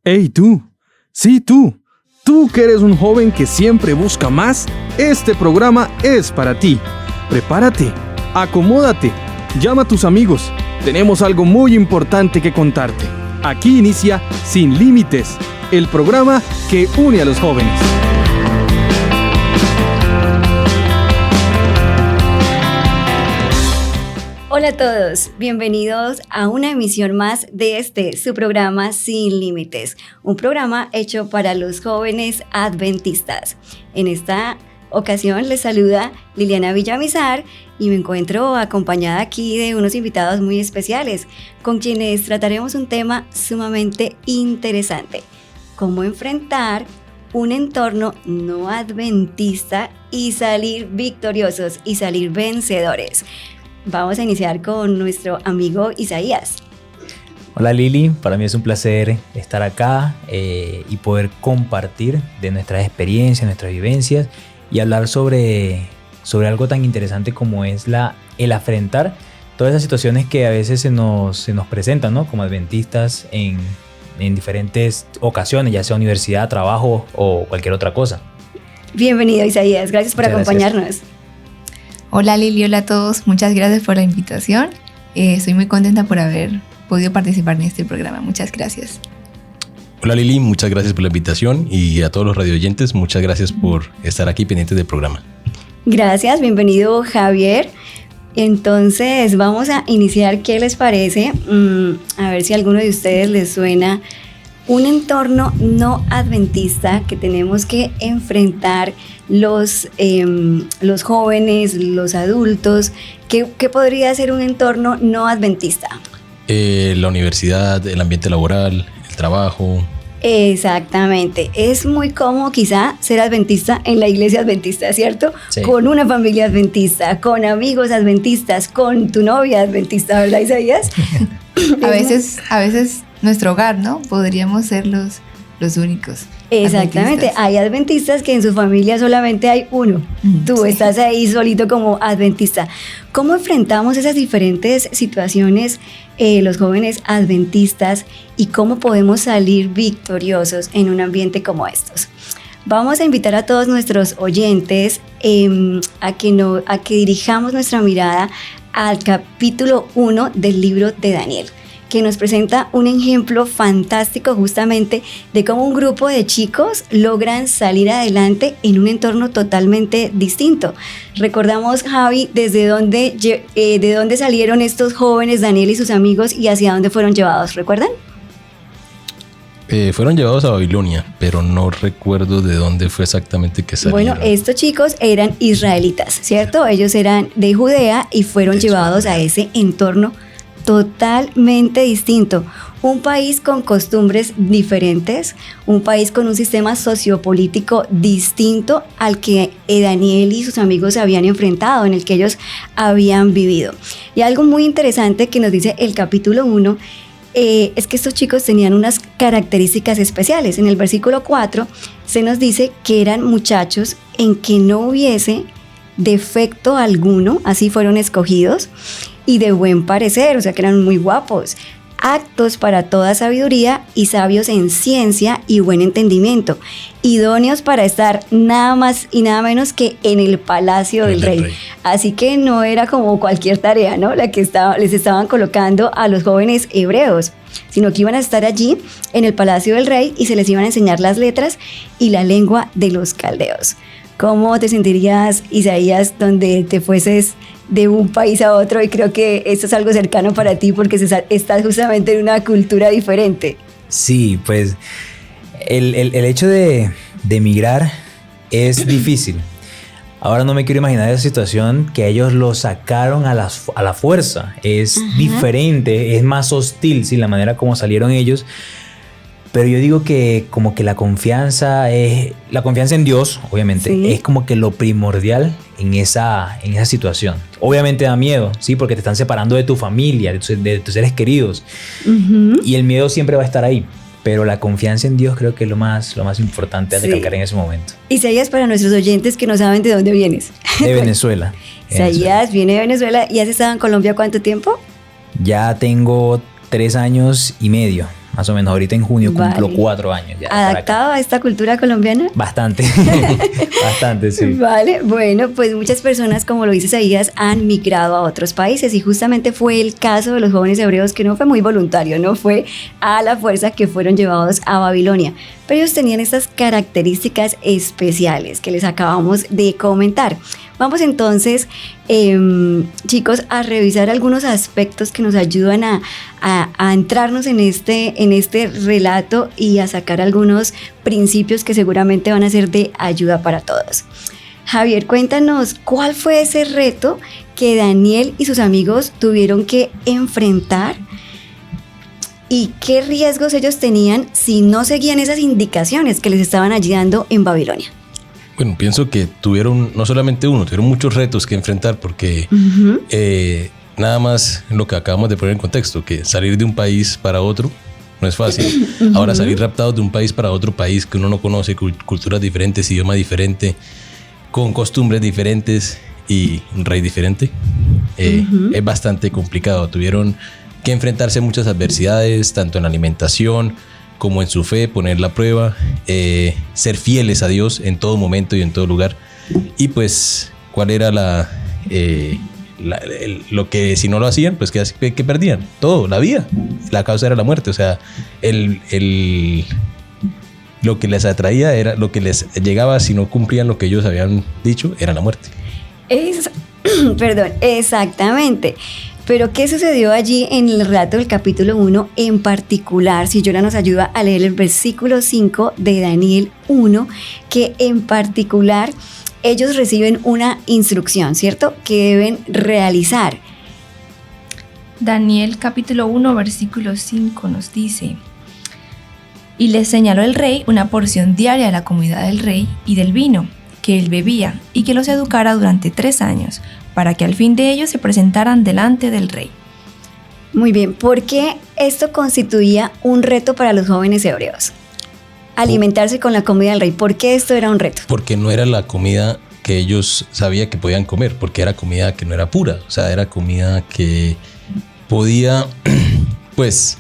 Hey tú, sí tú que eres un joven que siempre busca más, este programa es para ti. Prepárate, acomódate, llama a tus amigos, tenemos algo muy importante que contarte. Aquí inicia Sin Límites, el programa que une a los jóvenes. Hola a todos, bienvenidos a una emisión más de su programa Sin Límites, un programa hecho para los jóvenes adventistas. En esta ocasión les saluda Liliana Villamizar y me encuentro acompañada aquí de unos invitados muy especiales con quienes trataremos un tema sumamente interesante: cómo enfrentar un entorno no adventista y salir victoriosos y salir vencedores. Vamos a iniciar con nuestro amigo Isaías. Hola Lili, para mí es un placer estar acá y poder compartir de nuestras experiencias, nuestras vivencias y hablar sobre algo tan interesante como es el afrontar todas esas situaciones que a veces se nos presentan, ¿no? Como adventistas en diferentes ocasiones, ya sea universidad, trabajo o cualquier otra cosa. Bienvenido Isaías, gracias por acompañarnos. Hola Lili, hola a todos, muchas gracias por la invitación. Estoy muy contenta por haber podido participar en este programa, muchas gracias. Hola Lili, muchas gracias por la invitación y a todos los radioyentes, muchas gracias por estar aquí pendientes del programa. Gracias, bienvenido Javier. Entonces vamos a iniciar, ¿qué les parece? A ver si a alguno de ustedes les suena un entorno no adventista que tenemos que enfrentar los jóvenes, los adultos. ¿Qué podría ser un entorno no adventista? La universidad, el ambiente laboral, el trabajo. Exactamente, es muy cómodo quizá ser adventista en la iglesia adventista, ¿cierto? Sí. Con una familia adventista, con amigos adventistas, con tu novia adventista, ¿verdad Isaías? A veces nuestro hogar, ¿no? Podríamos ser los únicos. Exactamente, hay adventistas que en su familia solamente hay uno. Tú estás ahí solito como adventista. ¿Cómo enfrentamos esas diferentes situaciones los jóvenes adventistas y cómo podemos salir victoriosos en un ambiente como estos? Vamos a invitar a todos nuestros oyentes a que dirijamos nuestra mirada al capítulo 1 del libro de Daniel, que nos presenta un ejemplo fantástico justamente de cómo un grupo de chicos logran salir adelante en un entorno totalmente distinto. Recordamos, Javi, de dónde salieron estos jóvenes, Daniel y sus amigos, y hacia dónde fueron llevados, ¿recuerdan? Fueron llevados a Babilonia, pero no recuerdo de dónde fue exactamente que salieron. Bueno, estos chicos eran israelitas, ¿cierto? Ellos eran de Judea y fueron llevados a ese entorno totalmente distinto, un país con costumbres diferentes, un país con un sistema sociopolítico distinto al que Daniel y sus amigos se habían enfrentado, en el que ellos habían vivido. Y algo muy interesante que nos dice el capítulo 1 es que estos chicos tenían unas características especiales. En el versículo 4 se nos dice que eran muchachos en que no hubiese defecto alguno, así fueron escogidos, y de buen parecer, o sea que eran muy guapos, aptos para toda sabiduría y sabios en ciencia y buen entendimiento, idóneos para estar nada más y nada menos que en el palacio del rey. Así que no era como cualquier tarea, ¿no? La que les estaban colocando a los jóvenes hebreos, sino que iban a estar allí en el palacio del rey y se les iban a enseñar las letras y la lengua de los caldeos. ¿Cómo te sentirías, Isaías, donde te fueses de un país a otro? Y creo que esto es algo cercano para ti porque estás justamente en una cultura diferente. Sí, pues el hecho de emigrar es difícil. Ahora no me quiero imaginar esa situación que ellos lo sacaron a la fuerza. Es diferente, es más hostil, sí, la manera como salieron ellos. Pero yo digo que como que la confianza en Dios, obviamente, sí, es como que lo primordial en esa situación. Obviamente da miedo, sí, porque te están separando de tu familia, de tus seres queridos. Y el miedo siempre va a estar ahí. Pero la confianza en Dios creo que es lo más importante a recalcar en ese momento. Isaías, para nuestros oyentes que no saben de dónde vienes. De Venezuela. Isaías viene de Venezuela. ¿Y has estado en Colombia cuánto tiempo? Ya tengo 3 años y medio. Más o menos ahorita en junio cumplo Vale. 4 años ya. para acá. ¿Adaptado a esta cultura colombiana? Bastante, bastante, sí. Vale, bueno, pues muchas personas, como lo dice Isaías, han migrado a otros países y justamente fue el caso de los jóvenes hebreos, que no fue muy voluntario, no fue a la fuerza que fueron llevados a Babilonia, pero ellos tenían estas características especiales que les acabamos de comentar. Vamos entonces, chicos, a revisar algunos aspectos que nos ayudan a entrarnos en este relato y a sacar algunos principios que seguramente van a ser de ayuda para todos. Javier, cuéntanos, ¿cuál fue ese reto que Daniel y sus amigos tuvieron que enfrentar? ¿Y qué riesgos ellos tenían si no seguían esas indicaciones que les estaban allí dando en Babilonia? Bueno, pienso que tuvieron no solamente uno, tuvieron muchos retos que enfrentar porque nada más lo que acabamos de poner en contexto, que salir de un país para otro no es fácil. Ahora salir raptados de un país para otro país que uno no conoce, culturas diferentes, idioma diferente, con costumbres diferentes y un rey diferente, es bastante complicado. Tuvieron que enfrentarse a muchas adversidades, tanto en la alimentación como en su fe, poner la prueba, ser fieles a Dios en todo momento y en todo lugar. Y pues, ¿cuál era lo que si no lo hacían, pues que perdían? Todo, la vida. La causa era la muerte. O sea, lo que les atraía era lo que les llegaba si no cumplían lo que ellos habían dicho, era la muerte. Perdón, exactamente. Pero ¿qué sucedió allí en el relato del capítulo 1 en particular? Si Yora nos ayuda a leer el versículo 5 de Daniel 1, que en particular ellos reciben una instrucción, ¿cierto? Que deben realizar. Daniel capítulo 1 versículo 5 nos dice: y les señaló el rey una porción diaria de la comida del rey y del vino que él bebía, y que los educara durante 3 años, para que al fin de ellos se presentaran delante del rey. Muy bien, ¿por qué esto constituía un reto para los jóvenes hebreos? Alimentarse con la comida del rey. ¿Por qué esto era un reto? Porque no era la comida que ellos sabían que podían comer, porque era comida que no era pura, o sea, era comida que podía pues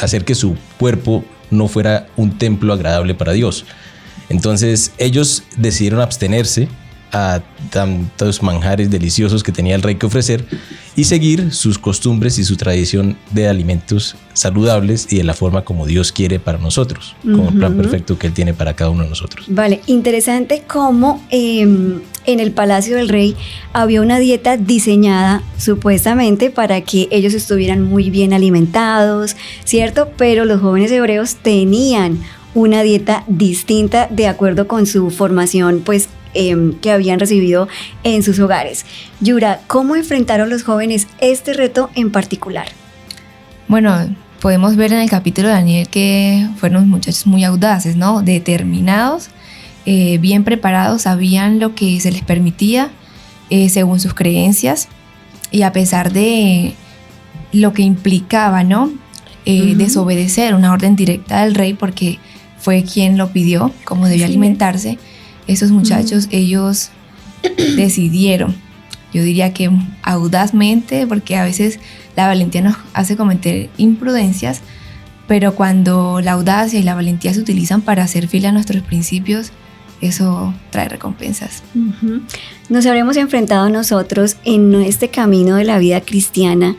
hacer que su cuerpo no fuera un templo agradable para Dios. Entonces ellos decidieron abstenerse a tantos manjares deliciosos que tenía el rey que ofrecer y seguir sus costumbres y su tradición de alimentos saludables y de la forma como Dios quiere para nosotros, como el plan perfecto que Él tiene para cada uno de nosotros. Vale, interesante cómo en el palacio del rey había una dieta diseñada supuestamente para que ellos estuvieran muy bien alimentados, ¿cierto? Pero los jóvenes hebreos tenían una dieta distinta de acuerdo con su formación, pues, que habían recibido en sus hogares. Yura, ¿cómo enfrentaron los jóvenes este reto en particular? Bueno, podemos ver en el capítulo de Daniel que fueron muchachos muy audaces, ¿no? Determinados, bien preparados, sabían lo que se les permitía según sus creencias, y a pesar de lo que implicaba, ¿no? Desobedecer una orden directa del rey, porque fue quien lo pidió, cómo debía alimentarse. Esos muchachos, ellos decidieron, yo diría que audazmente, porque a veces la valentía nos hace cometer imprudencias, pero cuando la audacia y la valentía se utilizan para ser fiel a nuestros principios, eso trae recompensas. Nos habremos enfrentado nosotros en este camino de la vida cristiana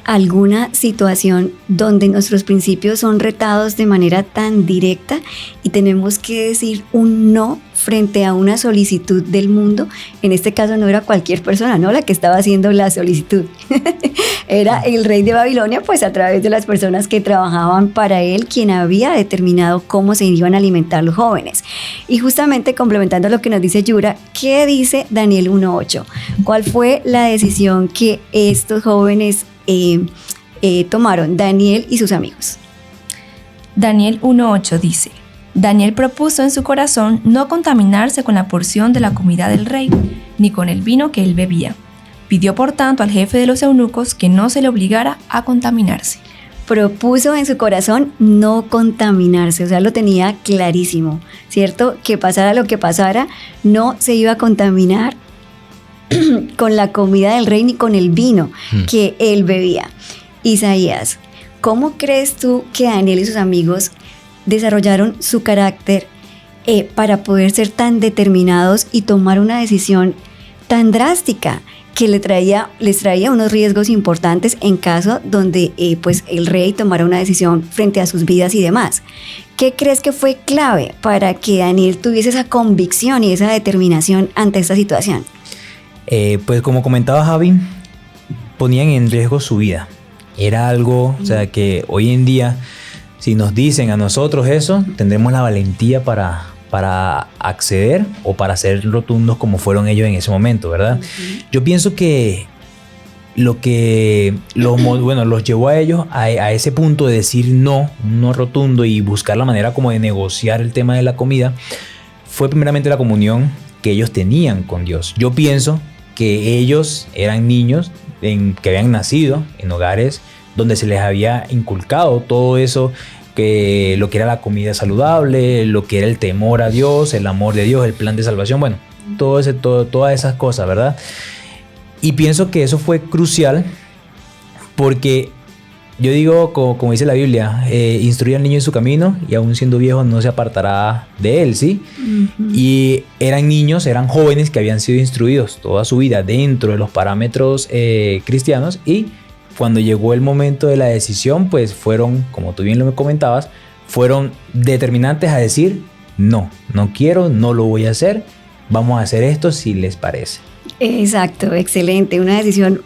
alguna situación donde nuestros principios son retados de manera tan directa y tenemos que decir un no frente a una solicitud del mundo. En este caso no era cualquier persona, ¿no?, la que estaba haciendo la solicitud. Era el rey de Babilonia, pues a través de las personas que trabajaban para él, quien había determinado cómo se iban a alimentar los jóvenes. Y justamente complementando lo que nos dice Yura, ¿qué dice Daniel 1:8? ¿Cuál fue la decisión que estos jóvenes tomaron, Daniel y sus amigos? Daniel 1:8 dice: Daniel propuso en su corazón no contaminarse con la porción de la comida del rey, ni con el vino que él bebía. Pidió por tanto al jefe de los eunucos que no se le obligara a contaminarse. Propuso en su corazón no contaminarse, o sea, lo tenía clarísimo, ¿cierto? Que pasara lo que pasara, no se iba a contaminar con la comida del rey ni con el vino que él bebía. Isaías, ¿cómo crees tú que Daniel y sus amigos desarrollaron su carácter para poder ser tan determinados y tomar una decisión tan drástica que les traía unos riesgos importantes en caso donde pues el rey tomara una decisión frente a sus vidas y demás? ¿Qué crees que fue clave para que Daniel tuviese esa convicción y esa determinación ante esta situación? Pues como comentaba Javi, ponían en riesgo su vida. Era algo, o sea, que hoy en día, si nos dicen a nosotros eso, tendremos la valentía para acceder o para ser rotundos como fueron ellos en ese momento, ¿verdad? Yo pienso que lo que los llevó a ellos a ese punto de decir no rotundo y buscar la manera como de negociar el tema de la comida, fue primeramente la comunión que ellos tenían con Dios. Yo pienso que ellos eran niños que habían nacido en hogares donde se les había inculcado todo eso, que lo que era la comida saludable, lo que era el temor a Dios, el amor de Dios, el plan de salvación, bueno, todas esas cosas, ¿verdad? Y pienso que eso fue crucial porque yo digo, como dice la Biblia, instruye al niño en su camino y aún siendo viejo no se apartará de él, ¿sí? Uh-huh. Y eran niños, eran jóvenes que habían sido instruidos toda su vida dentro de los parámetros cristianos, y cuando llegó el momento de la decisión, pues fueron, como tú bien lo comentabas, fueron determinantes a decir, no quiero, no lo voy a hacer, vamos a hacer esto si les parece. Exacto, excelente, una decisión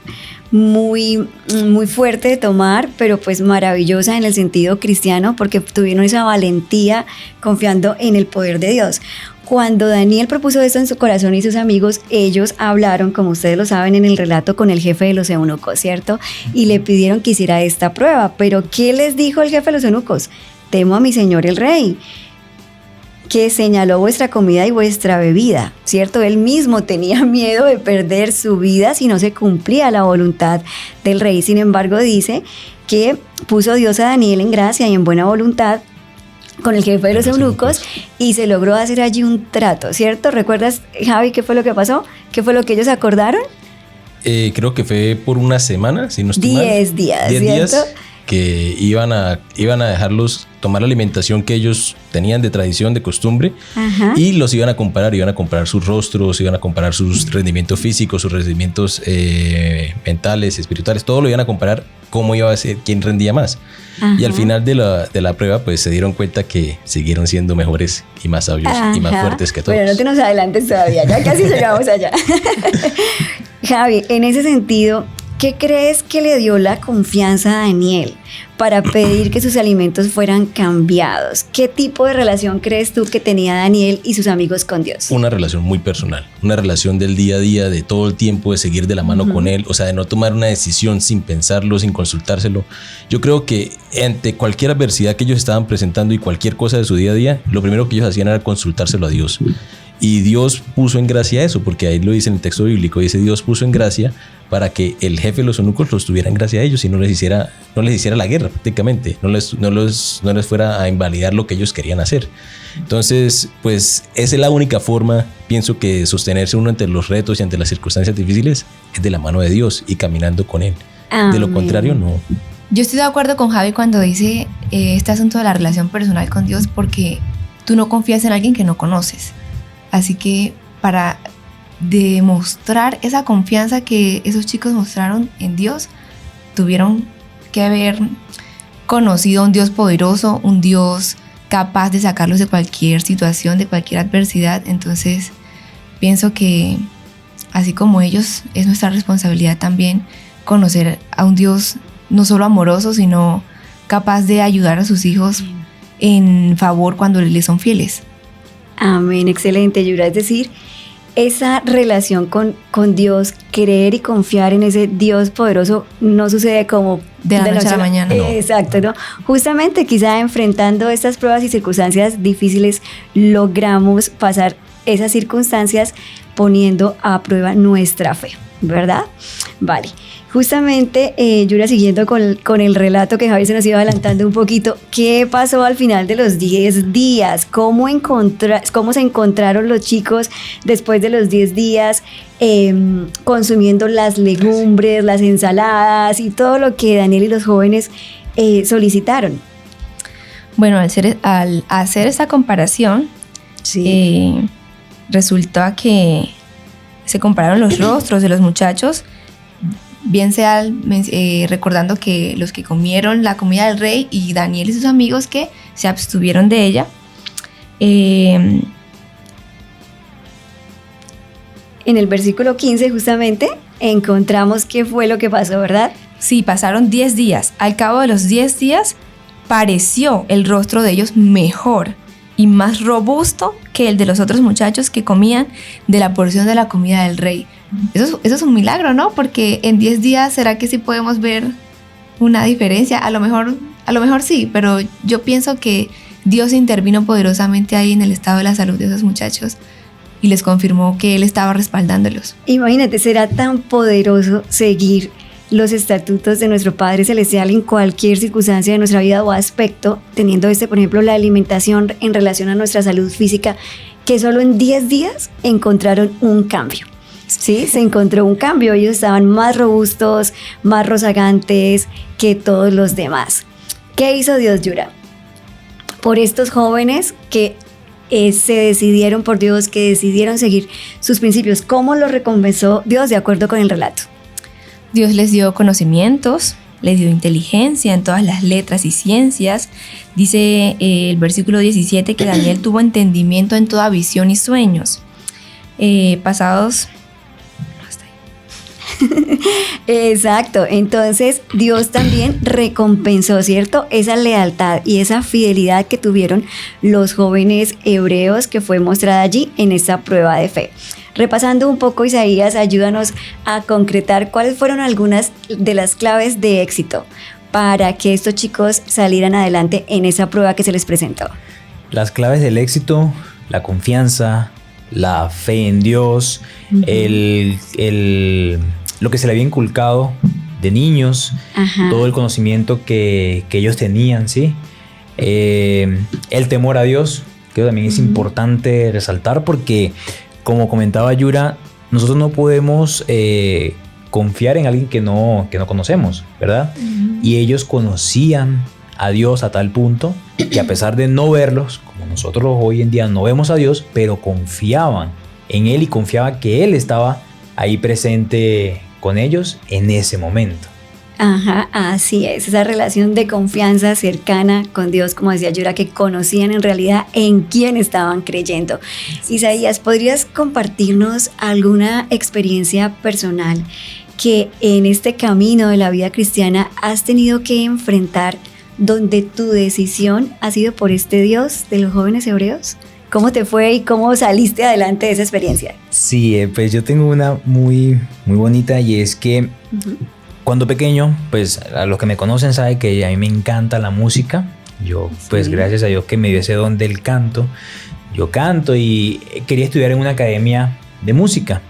muy, muy fuerte de tomar, pero pues maravillosa en el sentido cristiano, porque tuvieron esa valentía confiando en el poder de Dios. Cuando Daniel propuso esto en su corazón y sus amigos, ellos hablaron, como ustedes lo saben en el relato, con el jefe de los eunucos, ¿cierto? Y le pidieron que hiciera esta prueba. Pero ¿qué les dijo el jefe de los eunucos? Temo a mi señor el rey, que señaló vuestra comida y vuestra bebida, ¿cierto? Él mismo tenía miedo de perder su vida si no se cumplía la voluntad del rey. Sin embargo, dice que puso Dios a Daniel en gracia y en buena voluntad con el jefe de los eunucos y se logró hacer allí un trato, ¿cierto? ¿Recuerdas, Javi, qué fue lo que pasó? ¿Qué fue lo que ellos acordaron? Creo que fue por una semana, si no estoy mal. 10 días, 10 ¿cierto? días que iban a dejarlos tomar la alimentación que ellos tenían de tradición, de costumbre. Ajá. Y los iban a comparar sus rostros, iban a comparar sus rendimientos físicos, sus rendimientos mentales, espirituales, todo lo iban a comparar cómo iba a ser, quién rendía más. Ajá. Y al final de la prueba pues se dieron cuenta que siguieron siendo mejores y más sabios. Ajá. Y más fuertes que todos. Bueno, no te nos adelantes todavía, ya casi llegamos allá. Javi, en ese sentido, ¿qué crees que le dio la confianza a Daniel para pedir que sus alimentos fueran cambiados? ¿Qué tipo de relación crees tú que tenía Daniel y sus amigos con Dios? Una relación muy personal, una relación del día a día, de todo el tiempo, de seguir de la mano con él, o sea, de no tomar una decisión sin pensarlo, sin consultárselo. Yo creo que ante cualquier adversidad que ellos estaban presentando y cualquier cosa de su día a día, lo primero que ellos hacían era consultárselo a Dios. Y Dios puso en gracia eso, porque ahí lo dice en el texto bíblico, dice Dios puso en gracia para que el jefe de los eunucos los tuviera en gracia a ellos y no les hiciera la guerra prácticamente, no les fuera a invalidar lo que ellos querían hacer. Entonces, pues esa es la única forma, pienso, que de sostenerse uno ante los retos y ante las circunstancias difíciles, es de la mano de Dios y caminando con Él. Amén. De lo contrario, no. Yo estoy de acuerdo con Javi cuando dice este asunto de la relación personal con Dios, porque tú no confías en alguien que no conoces. Así que para demostrar esa confianza que esos chicos mostraron en Dios, tuvieron que haber conocido a un Dios poderoso, un Dios capaz de sacarlos de cualquier situación, de cualquier adversidad. Entonces, pienso que así como ellos, es nuestra responsabilidad también conocer a un Dios no solo amoroso, sino capaz de ayudar a sus hijos en favor cuando les son fieles. Amén, excelente, Yura. Es decir, esa relación con Dios, creer y confiar en ese Dios poderoso, no sucede como de la noche a la mañana. No. Exacto, ¿no? Justamente quizá enfrentando estas pruebas y circunstancias difíciles, logramos pasar esas circunstancias poniendo a prueba nuestra fe, ¿verdad? Vale. Justamente, Yura, siguiendo con el relato que Javi se nos iba adelantando un poquito, ¿qué pasó al final de los 10 días? ¿Cómo se encontraron los chicos después de los 10 días consumiendo las legumbres, las ensaladas y todo lo que Daniel y los jóvenes solicitaron? Bueno, al hacer esa comparación, Sí. resultó a que se compararon los rostros de los muchachos, bien sea recordando que los que comieron la comida del rey y Daniel y sus amigos que se abstuvieron de ella. En el versículo 15 justamente encontramos qué fue lo que pasó, ¿verdad? Sí, pasaron 10 días. Al cabo de los 10 días pareció el rostro de ellos mejor y más robusto que el de los otros muchachos que comían de la porción de la comida del rey. Eso es un milagro, ¿no? Porque en 10 días, ¿será que sí podemos ver una diferencia? A lo mejor sí, pero yo pienso que Dios intervino poderosamente ahí en el estado de la salud de esos muchachos y les confirmó que Él estaba respaldándolos. Imagínate, será tan poderoso seguir los estatutos de nuestro Padre Celestial en cualquier circunstancia de nuestra vida o aspecto, teniendo por ejemplo, la alimentación en relación a nuestra salud física, que solo en 10 días encontraron un cambio. Sí, se encontró un cambio. Ellos estaban más robustos, más rozagantes que todos los demás. ¿Qué hizo Dios, Yura? Por estos jóvenes que se decidieron por Dios, que decidieron seguir sus principios. ¿Cómo los recompensó Dios de acuerdo con el relato? Dios les dio conocimientos, les dio inteligencia en todas las letras y ciencias. Dice el versículo 17 que Daniel tuvo entendimiento en toda visión y sueños. Pasados... Exacto, entonces Dios también recompensó, ¿cierto? Esa lealtad y esa fidelidad que tuvieron los jóvenes hebreos que fue mostrada allí en esta prueba de fe. Repasando un poco, Isaías, ayúdanos a concretar cuáles fueron algunas de las claves de éxito para que estos chicos salieran adelante en esa prueba que se les presentó. Las claves del éxito, la confianza, la fe en Dios, lo que se le había inculcado de niños, todo el conocimiento que ellos tenían, ¿sí? El temor a Dios, que también es importante resaltar porque, como comentaba Yura, nosotros no podemos confiar en alguien que no conocemos, ¿verdad? Y ellos conocían a Dios a tal punto que a pesar de no verlos, como nosotros hoy en día no vemos a Dios, pero confiaban en Él y confiaban que Él estaba ahí presente con ellos en ese momento. Ajá, así es, esa relación de confianza cercana con Dios, como decía Yura, que conocían en realidad en quién estaban creyendo. Isaías, ¿podrías compartirnos alguna experiencia personal que en este camino de la vida cristiana has tenido que enfrentar, donde tu decisión ha sido por este Dios de los jóvenes hebreos? ¿Cómo te fue y cómo saliste adelante de esa experiencia? Sí, pues yo tengo una muy, muy bonita y es que cuando pequeño, pues a los que me conocen saben que a mí me encanta la música. Yo, pues gracias a Dios que me dio ese don del canto, yo canto y quería estudiar en una academia de música.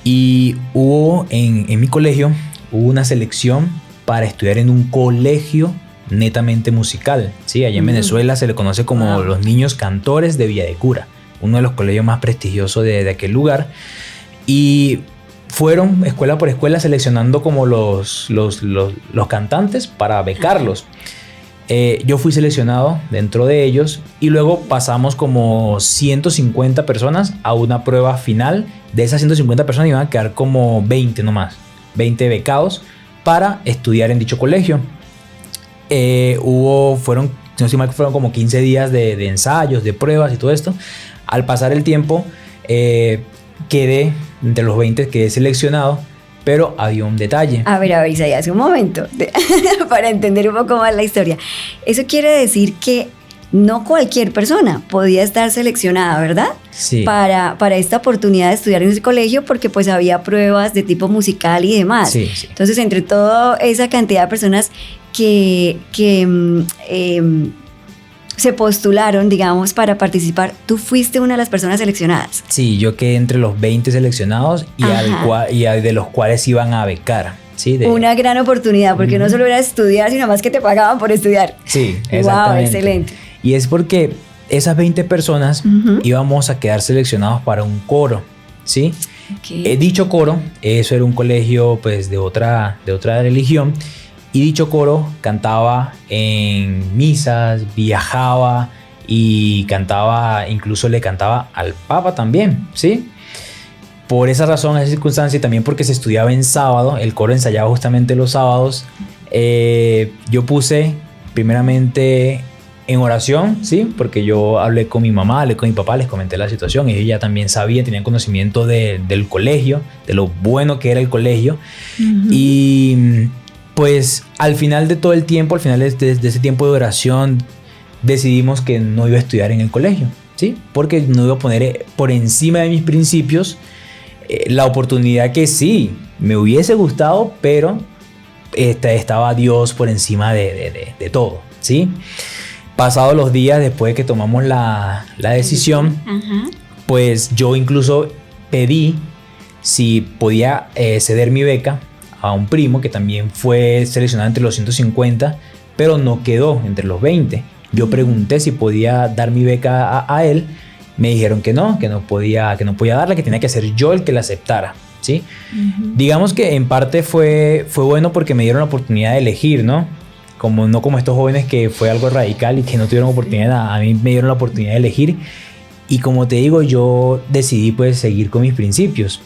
Y hubo en mi colegio, hubo una selección para estudiar en un colegio netamente musical, ¿sí? Allá en Venezuela se le conoce como los niños cantores de Villa de Cura, uno de los colegios más prestigiosos de aquel lugar. Y fueron escuela por escuela seleccionando como los cantantes para becarlos. Yo fui seleccionado dentro de ellos y luego pasamos como 150 personas a una prueba final. De esas 150 personas iban a quedar como 20 nomás, 20 becados para estudiar en dicho colegio. Fueron como 15 días de ensayos, de pruebas y todo esto. Al pasar el tiempo, quedé entre los 20, quedé seleccionado, pero había un detalle. A ver, Isaías, un momento, para entender un poco más la historia. Eso quiere decir que no cualquier persona podía estar seleccionada, ¿verdad? Sí. Para esta oportunidad de estudiar en ese colegio, porque pues había pruebas de tipo musical y demás. Sí, sí. Entonces, entre toda esa cantidad de personas que se postularon, digamos, para participar, tú fuiste una de las personas seleccionadas. Sí, yo quedé entre los 20 seleccionados y de los cuales iban a becar. ¿Sí? Una gran oportunidad, porque no solo era estudiar, sino más que te pagaban por estudiar. Sí, exactamente. Wow, excelente. Y es porque esas 20 personas íbamos a quedar seleccionados para un coro, ¿sí? Okay. Dicho coro, eso era un colegio pues de otra religión, Y dicho coro cantaba en misas, viajaba y cantaba, incluso le cantaba al Papa también, ¿sí? Por esa razón, esa circunstancia y también porque se estudiaba en sábado, el coro ensayaba justamente los sábados, yo puse primeramente en oración, ¿sí? Porque yo hablé con mi mamá, hablé con mi papá, les comenté la situación, ellos ya también sabían, tenían conocimiento del colegio, de lo bueno que era el colegio. Y pues al final de todo el tiempo, al final de ese tiempo de oración, decidimos que no iba a estudiar en el colegio, ¿sí? Porque no iba a poner por encima de mis principios la oportunidad que sí me hubiese gustado, pero estaba Dios por encima de todo, ¿sí? Pasados los días después de que tomamos la decisión, pues yo incluso pedí si podía ceder mi beca a un primo que también fue seleccionado entre los 150, pero no quedó entre los 20. Yo pregunté si podía dar mi beca a él. Me dijeron que no podía darla, que tenía que ser yo el que la aceptara, ¿sí? Digamos que en parte fue bueno porque me dieron la oportunidad de elegir, ¿no? No como estos jóvenes que fue algo radical y que no tuvieron oportunidad. A mí me dieron la oportunidad de elegir. Y como te digo, yo decidí pues seguir con mis principios.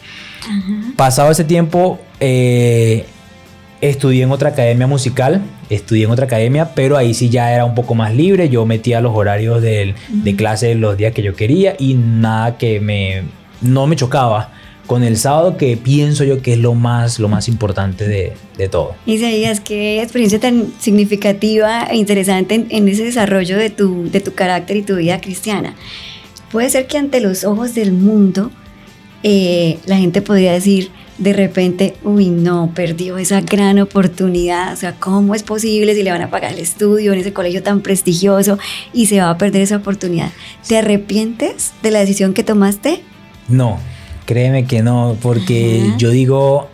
Pasado ese tiempo, estudié en otra academia musical, pero ahí sí ya era un poco más libre. Yo metía los horarios de clase los días que yo quería y nada que no me chocaba con el sábado, que pienso yo que es lo más importante de todo. Isaías, qué experiencia tan significativa e interesante en ese desarrollo de tu carácter y tu vida cristiana. Puede ser que ante los ojos del mundo la gente podría decir de repente, uy, no, perdió esa gran oportunidad, o sea, ¿cómo es posible si le van a pagar el estudio en ese colegio tan prestigioso y se va a perder esa oportunidad? ¿Te arrepientes de la decisión que tomaste? No, créeme que no, porque yo digo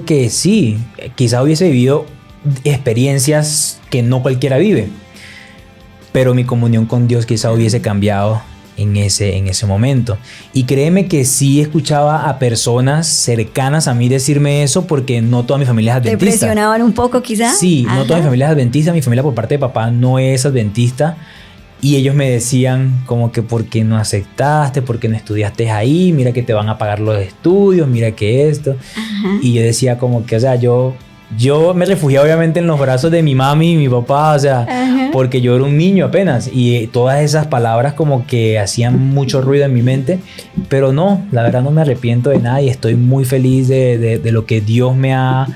que sí, quizá hubiese vivido experiencias que no cualquiera vive, pero mi comunión con Dios quizá hubiese cambiado en ese momento. Y créeme que sí escuchaba a personas cercanas a mí decirme eso, porque no toda mi familia es adventista. ¿Te presionaban un poco quizás? Sí, no toda mi familia es adventista. Mi familia por parte de papá no es adventista. Y ellos me decían como que ¿por qué no aceptaste? ¿Por qué no estudiaste ahí? Mira que te van a pagar los estudios, mira que esto. Y yo decía como que, o sea, yo me refugié obviamente en los brazos de mi mami y mi papá, o sea, porque yo era un niño apenas, y todas esas palabras como que hacían mucho ruido en mi mente, pero no, la verdad no me arrepiento de nada y estoy muy feliz de lo que Dios me ha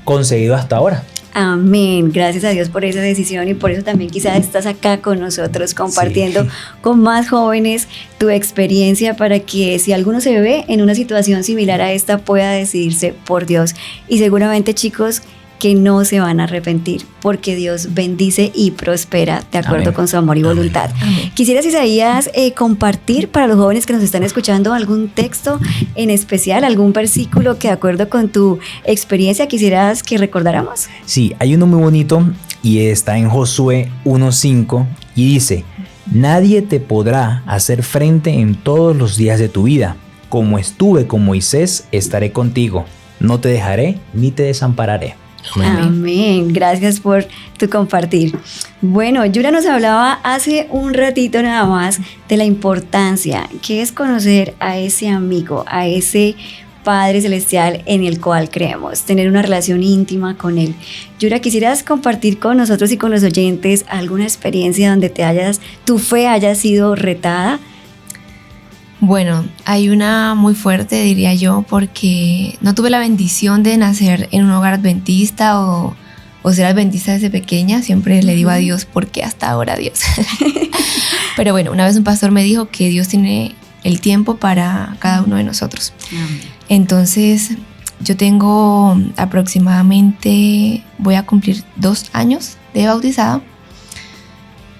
concedido hasta ahora. Amén, gracias a Dios por esa decisión, y por eso también quizás estás acá con nosotros compartiendo con más jóvenes tu experiencia, para que si alguno se ve en una situación similar a esta pueda decidirse por Dios. Y seguramente, chicos, que no se van a arrepentir, porque Dios bendice y prospera de acuerdo con su amor y voluntad. ¿Quisieras, Isaías, compartir para los jóvenes que nos están escuchando algún texto en especial, algún versículo que de acuerdo con tu experiencia quisieras que recordáramos? Sí, hay uno muy bonito y está en Josué 1:5 y dice: nadie te podrá hacer frente en todos los días de tu vida. Como estuve con Moisés, estaré contigo. No te dejaré ni te desampararé. Amén. Gracias por tu compartir. Bueno, Yura nos hablaba hace un ratito nada más de la importancia que es conocer a ese amigo, a ese Padre Celestial en el cual creemos, tener una relación íntima con Él. Yura, ¿quisieras compartir con nosotros y con los oyentes alguna experiencia donde tu fe haya sido retada? Bueno, hay una muy fuerte, diría yo, porque no tuve la bendición de nacer en un hogar adventista o ser adventista desde pequeña. Siempre le digo a Dios, ¿por qué hasta ahora, Dios? Pero bueno, una vez un pastor me dijo que Dios tiene el tiempo para cada uno de nosotros. Entonces, yo tengo aproximadamente, voy a cumplir 2 años de bautizada.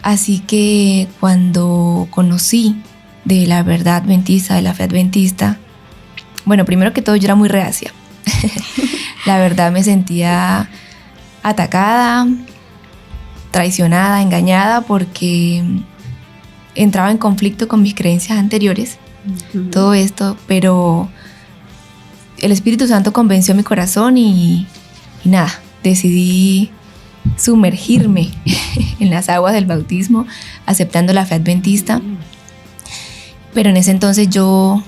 Así que cuando conocí de la verdad adventista, de la fe adventista, bueno, primero que todo yo era muy reacia. La verdad, me sentía atacada, traicionada, engañada, porque entraba en conflicto con mis creencias anteriores, todo esto, pero el Espíritu Santo convenció mi corazón y nada, decidí sumergirme en las aguas del bautismo, aceptando la fe adventista. Pero en ese entonces yo,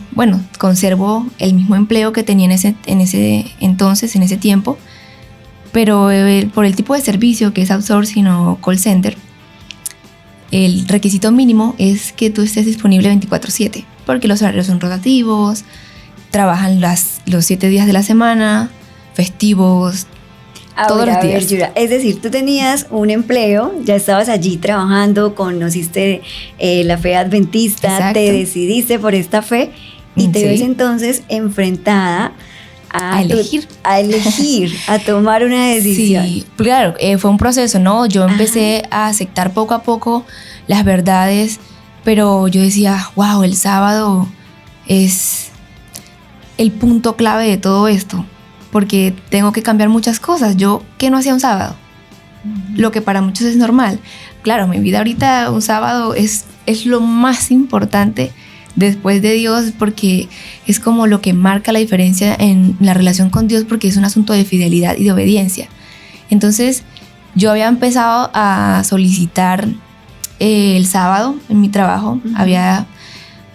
conservo el mismo empleo que tenía en ese tiempo, pero por el tipo de servicio que es outsourcing o call center, el requisito mínimo es que tú estés disponible 24/7, porque los horarios son rotativos, trabajan los 7 días de la semana, festivos, todos los días. Yura, es decir, tú tenías un empleo, ya estabas allí trabajando, conociste la fe adventista, Exacto. te decidiste por esta fe y te ves entonces enfrentada a elegir, a tomar una decisión. Sí, claro, fue un proceso, ¿no? Yo empecé a aceptar poco a poco las verdades, pero yo decía, wow, el sábado es el punto clave de todo esto, porque tengo que cambiar muchas cosas. Yo, ¿qué no hacía un sábado? Lo que para muchos es normal. Claro, mi vida ahorita, un sábado es lo más importante después de Dios, porque es como lo que marca la diferencia en la relación con Dios, porque es un asunto de fidelidad y de obediencia. Entonces, yo había empezado a solicitar el sábado en mi trabajo, había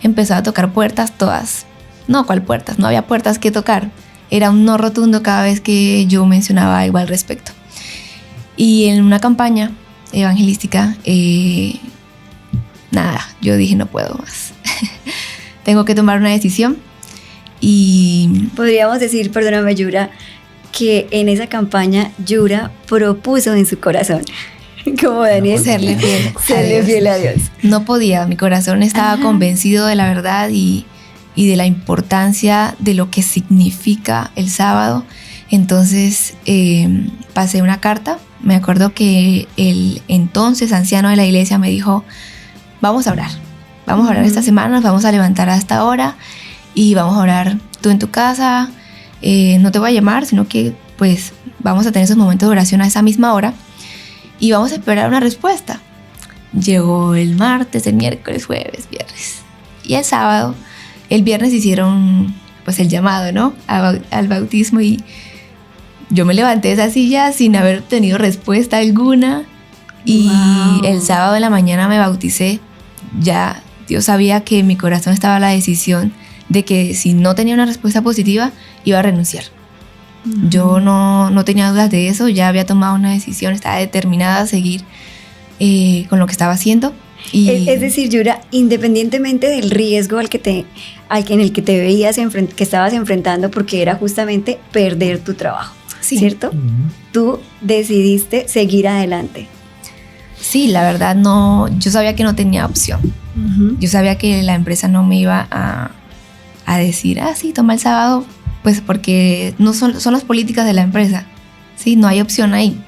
empezado a tocar puertas todas. No, ¿cuál puertas? No había puertas que tocar. Era un no rotundo cada vez que yo mencionaba algo al respecto. Y en una campaña evangelística, yo dije, no puedo más. Tengo que tomar una decisión. Y podríamos decir, perdóname Yura, que en esa campaña Yura propuso en su corazón, como Daniel, serle fiel a Dios. No podía, mi corazón estaba convencido de la verdad y de la importancia de lo que significa el sábado. Entonces pasé una carta. Me acuerdo que el entonces anciano de la iglesia me dijo, vamos a orar esta semana, nos vamos a levantar a esta hora y vamos a orar tú en tu casa, no te voy a llamar, sino que pues vamos a tener esos momentos de oración a esa misma hora y vamos a esperar una respuesta. Llegó el martes, el miércoles, jueves, viernes y el sábado. El viernes hicieron pues el llamado, ¿no? al bautismo y yo me levanté de esa silla sin haber tenido respuesta alguna y el sábado en la mañana me bauticé. Ya Dios sabía que en mi corazón estaba la decisión de que si no tenía una respuesta positiva iba a renunciar. Yo no tenía dudas de eso, ya había tomado una decisión, estaba determinada a seguir con lo que estaba haciendo. Y es decir, Yura, independientemente del riesgo en el que te veías, que estabas enfrentando, porque era justamente perder tu trabajo, sí. ¿Cierto? Tú decidiste seguir adelante. Sí, la verdad yo sabía que no tenía opción. Yo sabía que la empresa no me iba a decir, sí, toma el sábado, pues porque no son las políticas de la empresa, sí, no hay opción ahí.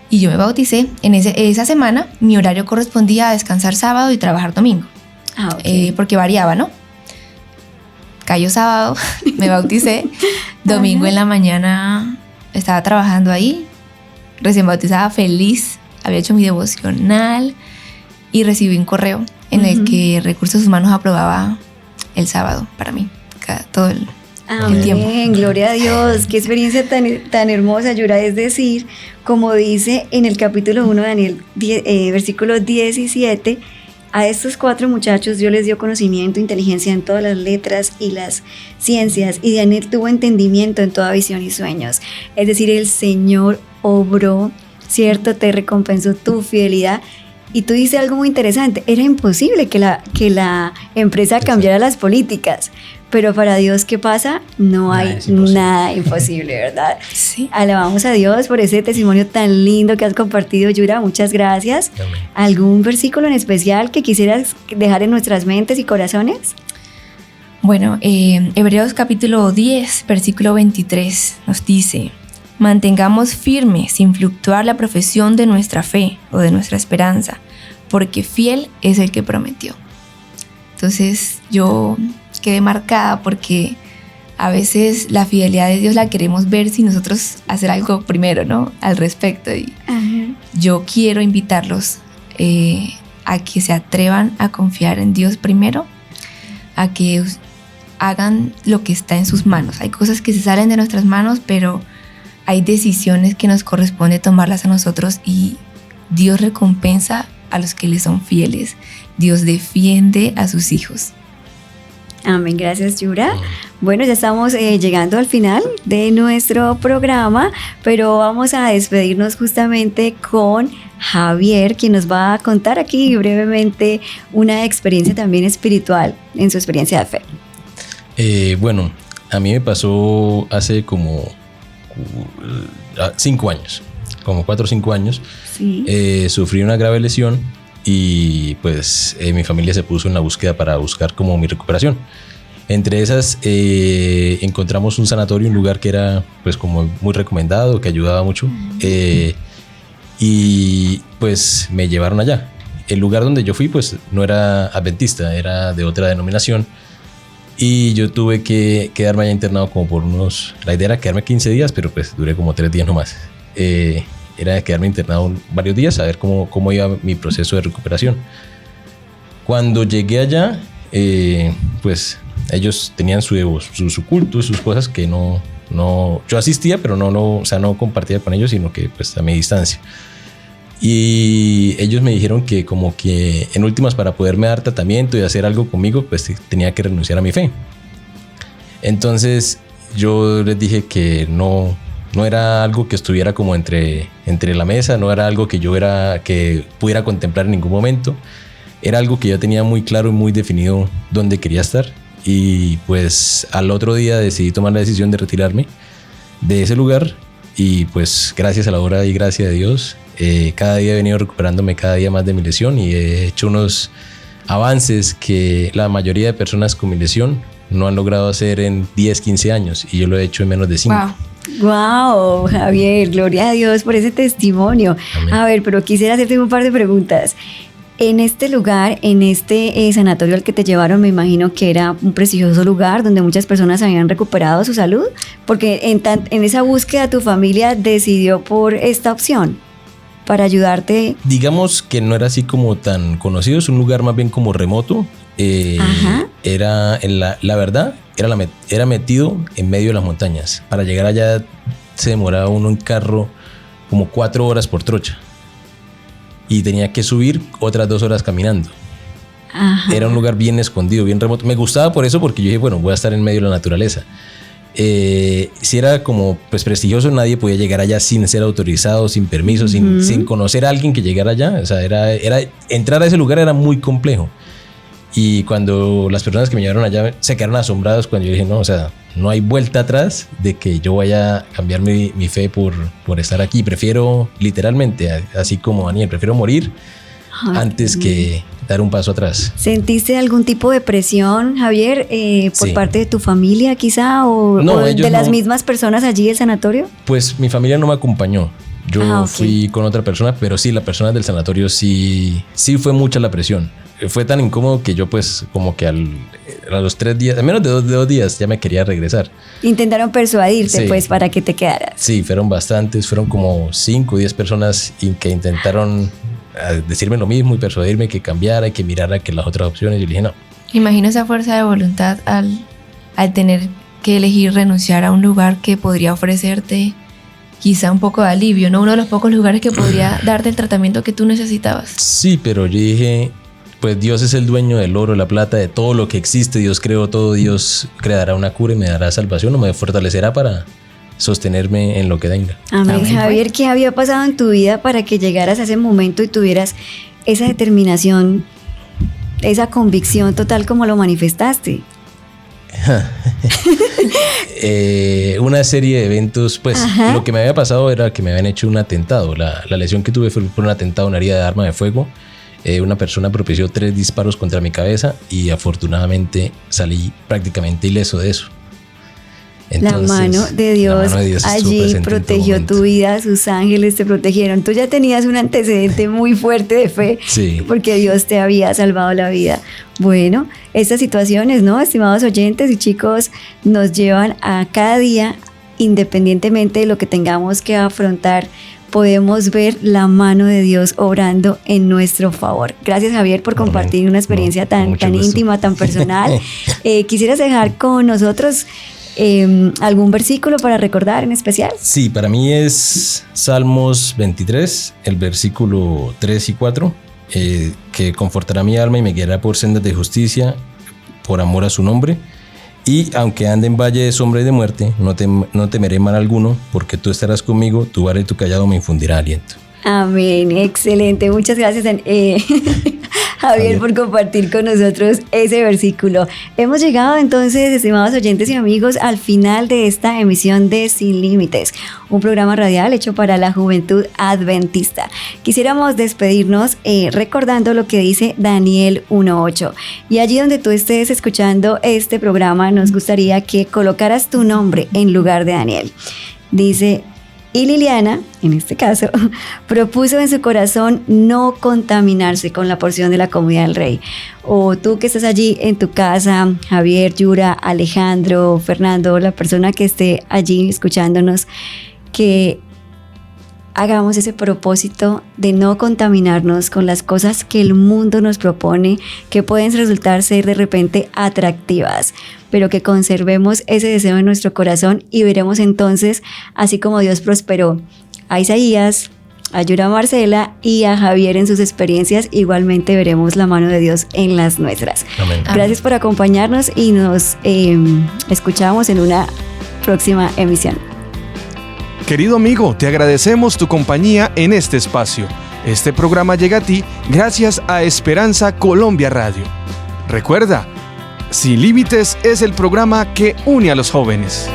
Y yo me bauticé. En esa semana mi horario correspondía a descansar sábado y trabajar domingo. Okay. Porque variaba, ¿no? Cayó sábado, me bauticé. Domingo en la mañana estaba trabajando ahí, recién bautizada, feliz. Había hecho mi devocional y recibí un correo en el que Recursos Humanos aprobaba el sábado para mí, todo el tiempo. Amén, gloria a Dios, qué experiencia tan hermosa, Yura. Es decir, como dice en el capítulo 1 de Daniel, versículo 17, a estos 4 muchachos Dios les dio conocimiento, inteligencia en todas las letras y las ciencias, y Daniel tuvo entendimiento en toda visión y sueños. Es decir, el Señor obró, ¿cierto? Te recompensó tu fidelidad. Y tú dices algo muy interesante, era imposible que la empresa cambiara las políticas, pero para Dios, ¿qué pasa? No hay nada imposible, ¿verdad? Sí. Alabamos a Dios por ese testimonio tan lindo que has compartido, Yura, muchas gracias. Amén. ¿Algún versículo en especial que quisieras dejar en nuestras mentes y corazones? Bueno, Hebreos capítulo 10, versículo 23 nos dice: mantengamos firme sin fluctuar la profesión de nuestra fe o de nuestra esperanza, porque fiel es el que prometió. Entonces yo quedé marcada porque a veces la fidelidad de Dios la queremos ver sin nosotros hacer algo primero, ¿no? Al respecto. Y yo quiero invitarlos a que se atrevan a confiar en Dios primero, a que hagan lo que está en sus manos. Hay cosas que se salen de nuestras manos, pero hay decisiones que nos corresponde tomarlas a nosotros y Dios recompensa a los que le son fieles. Dios defiende a sus hijos. Amén, gracias Yura. Bueno, ya estamos llegando al final de nuestro programa, pero vamos a despedirnos justamente con Javier, quien nos va a contar aquí brevemente una experiencia también espiritual en su experiencia de fe. Bueno, a mí me pasó hace como 5 años, como 4 o 5 años. Sí. Sufrí una grave lesión y pues mi familia se puso en la búsqueda para buscar como mi recuperación. Entre esas encontramos un sanatorio, un lugar que era pues como muy recomendado, que ayudaba mucho, y pues me llevaron allá. El lugar donde yo fui pues no era adventista, era de otra denominación, y yo tuve que quedarme allá internado como por la idea era quedarme 15 días, pero pues duré como 3 días nomás. Era quedarme internado varios días a ver cómo iba mi proceso de recuperación. Cuando llegué allá, pues ellos tenían su culto, sus cosas que no yo asistía, pero no compartía con ellos, sino que pues a mi distancia. Y ellos me dijeron que como que en últimas, para poderme dar tratamiento y hacer algo conmigo, pues tenía que renunciar a mi fe. Entonces yo les dije que no era algo que estuviera como entre la mesa, no era algo que que pudiera contemplar en ningún momento. Era algo que yo tenía muy claro y muy definido dónde quería estar. Y pues al otro día decidí tomar la decisión de retirarme de ese lugar. Y pues gracias a la obra y gracias a Dios, cada día he venido recuperándome cada día más de mi lesión y he hecho unos avances que la mayoría de personas con mi lesión no han logrado hacer en 10, 15 años. Y yo lo he hecho en menos de 5. Wow, Javier, gloria a Dios por ese testimonio. Amén. A ver, pero quisiera hacerte un par de preguntas. En este lugar, en este sanatorio al que te llevaron, me imagino que era un prestigioso lugar donde muchas personas habían recuperado su salud, porque en esa búsqueda tu familia decidió por esta opción para ayudarte. Digamos que no era así como tan conocido, es un lugar más bien como remoto. Era la verdad, era metido en medio de las montañas. Para llegar allá se demoraba uno en carro como 4 horas por trocha. Y tenía que subir otras 2 horas caminando. Ajá. Era un lugar bien escondido, bien remoto. Me gustaba por eso, porque yo dije, bueno, voy a estar en medio de la naturaleza. Si era como pues prestigioso, nadie podía llegar allá sin ser autorizado, sin permiso, sin conocer a alguien que llegara allá. O sea, entrar a ese lugar era muy complejo. Y cuando las personas que me llevaron allá se quedaron asombrados cuando yo dije, no, o sea, no hay vuelta atrás de que yo vaya a cambiar mi fe por estar aquí. Prefiero, literalmente, así como Daniel, prefiero morir antes que dar un paso atrás. ¿Sentiste algún tipo de presión, Javier, por parte de tu familia quizá o de las mismas personas allí del sanatorio? Pues mi familia no me acompañó. Yo fui con otra persona, pero sí, la persona del sanatorio sí fue mucha la presión. Fue tan incómodo que yo pues como que a los 3 días, a menos de 2 días ya me quería regresar. Intentaron persuadirte pues para que te quedaras. Sí, fueron bastantes, fueron como 5 o 10 personas que intentaron decirme lo mismo y persuadirme que cambiara y que mirara que las otras opciones. Y yo le dije no. Imagino esa fuerza de voluntad al tener que elegir renunciar a un lugar que podría ofrecerte quizá un poco de alivio, ¿no? Uno de los pocos lugares que podría darte el tratamiento que tú necesitabas. Sí, pero yo dije, pues Dios es el dueño del oro, la plata, de todo lo que existe. Dios creó todo, Dios creará una cura y me dará salvación o me fortalecerá para sostenerme en lo que tenga. Amén. Javier, ¿qué había pasado en tu vida para que llegaras a ese momento y tuvieras esa determinación, esa convicción total como lo manifestaste? Una serie de eventos, pues lo que me había pasado era que me habían hecho un atentado. La lesión que tuve fue por un atentado, una herida de arma de fuego. Una persona propició 3 disparos contra mi cabeza y afortunadamente salí prácticamente ileso de eso. Entonces, la mano de Dios allí protegió tu vida, sus ángeles te protegieron. Tú ya tenías un antecedente muy fuerte de fe, porque Dios te había salvado la vida. Bueno, estas situaciones, ¿no, estimados oyentes y chicos, nos llevan a cada día, independientemente de lo que tengamos que afrontar, podemos ver la mano de Dios obrando en nuestro favor. Gracias, Javier, por compartir una experiencia tan íntima, tan personal. ¿Quisieras dejar con nosotros ¿Algún versículo para recordar en especial? Sí, para mí es Salmos 23, el versículo 3 y 4, que confortará mi alma y me guiará por sendas de justicia, por amor a su nombre. Y aunque ande en valle de sombra y de muerte, no temeré mal alguno, porque tú estarás conmigo, tu vara y tu callado me infundirá aliento. Amén, excelente. Muchas gracias, Javier, por compartir con nosotros ese versículo. Hemos llegado entonces, estimados oyentes y amigos, al final de esta emisión de Sin Límites, un programa radial hecho para la juventud adventista. Quisiéramos despedirnos recordando lo que dice Daniel 1:8. Y allí donde tú estés escuchando este programa, nos gustaría que colocaras tu nombre en lugar de Daniel. Dice: y Liliana, en este caso, propuso en su corazón no contaminarse con la porción de la comida del rey. O tú que estás allí en tu casa, Javier, Yura, Alejandro, Fernando, la persona que esté allí escuchándonos, que hagamos ese propósito de no contaminarnos con las cosas que el mundo nos propone, que pueden resultar ser de repente atractivas, pero que conservemos ese deseo en nuestro corazón y veremos entonces, así como Dios prosperó a Isaías, a Yura Marcela y a Javier en sus experiencias, igualmente veremos la mano de Dios en las nuestras. Amén. Gracias por acompañarnos y nos escuchamos en una próxima emisión. Querido amigo, te agradecemos tu compañía en este espacio. Este programa llega a ti gracias a Esperanza Colombia Radio. Recuerda, Sin Límites es el programa que une a los jóvenes.